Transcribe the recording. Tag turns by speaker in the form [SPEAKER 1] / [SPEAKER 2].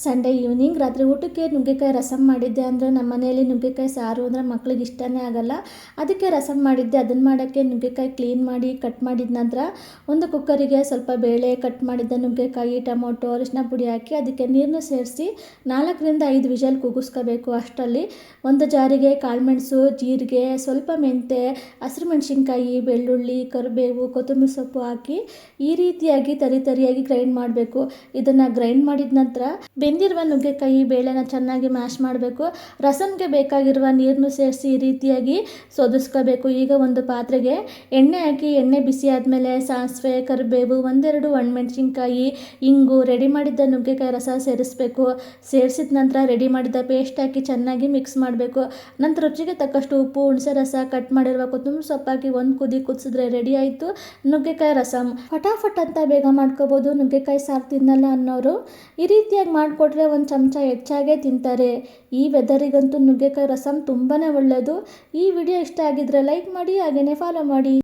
[SPEAKER 1] Sunday evening ರಾತ್ರಿ ಊಟಕ್ಕೆ ನುಗ್ಗೆಕಾಯಿ ರಸಮ್ ಮಾಡಿದ್ದೆ. ಅಂದರೆ ನಮ್ಮ ಮನೆಯಲ್ಲಿ ನುಗ್ಗೆಕಾಯಿ ಸಾರು ಅಂದರೆ ಮಕ್ಳಿಗೆ ಇಷ್ಟನೇ ಆಗಲ್ಲ. ಅದಕ್ಕೆ ರಸಮ್ ಮಾಡಿದ್ದೆ. ಅದನ್ನು ಮಾಡೋಕ್ಕೆ ನುಗ್ಗೆಕಾಯಿ ಕ್ಲೀನ್ ಮಾಡಿ ಕಟ್ ಮಾಡಿದ ನಂತರ ಒಂದು ಕುಕ್ಕರಿಗೆ ಸ್ವಲ್ಪ ಬೇಳೆ, ಕಟ್ ಮಾಡಿದ್ದ ನುಗ್ಗೆಕಾಯಿ, ಟೊಮೊಟೊ, ಅರಿಶಿನ ಪುಡಿ ಹಾಕಿ ಅದಕ್ಕೆ ನೀರನ್ನು ಸೇರಿಸಿ 4ರಿಂದ 5 ವಿಷಲ್ ಕೂಗಿಸ್ಕೋಬೇಕು. ಅಷ್ಟರಲ್ಲಿ ಒಂದು ಜಾರಿಗೆ ಕಾಳುಮೆಣಸು, ಜೀರಿಗೆ, ಸ್ವಲ್ಪ ಮೆಂತೆ, ಹಸಿರು ಮೆಣಸಿನ್ಕಾಯಿ, ಬೆಳ್ಳುಳ್ಳಿ, ಕರಿಬೇವು, ಕೊತ್ತಂಬರಿ ಸೊಪ್ಪು ಹಾಕಿ ಈ ರೀತಿಯಾಗಿ ತರಿಯಾಗಿ ಗ್ರೈಂಡ್ ಮಾಡಬೇಕು. ಇದನ್ನು ಗ್ರೈಂಡ್ ಮಾಡಿದ ನಂತರ ಬೆಂದಿರುವ ನುಗ್ಗೆಕಾಯಿ ಬೇಳೆನ ಚೆನ್ನಾಗಿ ಮ್ಯಾಶ್ ಮಾಡಬೇಕು. ರಸಮ್ಗೆ ಬೇಕಾಗಿರುವ ನೀರನ್ನು ಸೇರಿಸಿ ಈ ರೀತಿಯಾಗಿ ಸೋದಿಸ್ಕೋಬೇಕು. ಈಗ ಒಂದು ಪಾತ್ರೆಗೆ ಎಣ್ಣೆ ಹಾಕಿ ಎಣ್ಣೆ ಬಿಸಿ ಆದಮೇಲೆ ಸಾಸಿವೆ, ಕರಿಬೇವು, ಒಂದೆರಡು ಒಣಮೆಣಸಿನ್ಕಾಯಿ, ಇಂಗು, ರೆಡಿ ಮಾಡಿದ್ದ ನುಗ್ಗೆಕಾಯಿ ರಸ ಸೇರಿಸಬೇಕು. ಸೇರಿಸಿದ ನಂತರ ರೆಡಿ ಮಾಡಿದ ಪೇಸ್ಟ್ ಹಾಕಿ ಚೆನ್ನಾಗಿ ಮಿಕ್ಸ್ ಮಾಡಬೇಕು. ನಂತರ ರುಚಿಗೆ ತಕ್ಕಷ್ಟು ಉಪ್ಪು, ಹುಣಸೆ ರಸ, ಕಟ್ ಮಾಡಿರುವ ಕೊತ್ತಂಬರಿ ಸೊಪ್ಪು ಹಾಕಿ ಒಂದು ಕುದಿ ಕುದಿಸಿದ್ರೆ ರೆಡಿ ಆಯಿತು ನುಗ್ಗೆಕಾಯಿ ರಸಮ್. ಫಟಾಫಟ್ ಅಂತ ಬೇಗ ಮಾಡ್ಕೋಬೋದು. ನುಗ್ಗೆಕಾಯಿ ಸಾರು ತಿನ್ನಲ್ಲ ಅನ್ನೋರು ಈ ರೀತಿಯಾಗಿ ಮಾಡಿಕೊಟ್ರೆ ಒಂದು ಚಮಚ ಹೆಚ್ಚಾಗೇ ತಿಂತಾರೆ. ಈ ವೆದರಿಗಂತೂ ನುಗ್ಗೆಕಾಯಿ ರಸಮ್ ತುಂಬಾ ಒಳ್ಳೆಯದು. ಈ ವಿಡಿಯೋ ಇಷ್ಟ ಆಗಿದ್ರೆ ಲೈಕ್ ಮಾಡಿ, ಹಾಗೆಯೇ ಫಾಲೋ ಮಾಡಿ.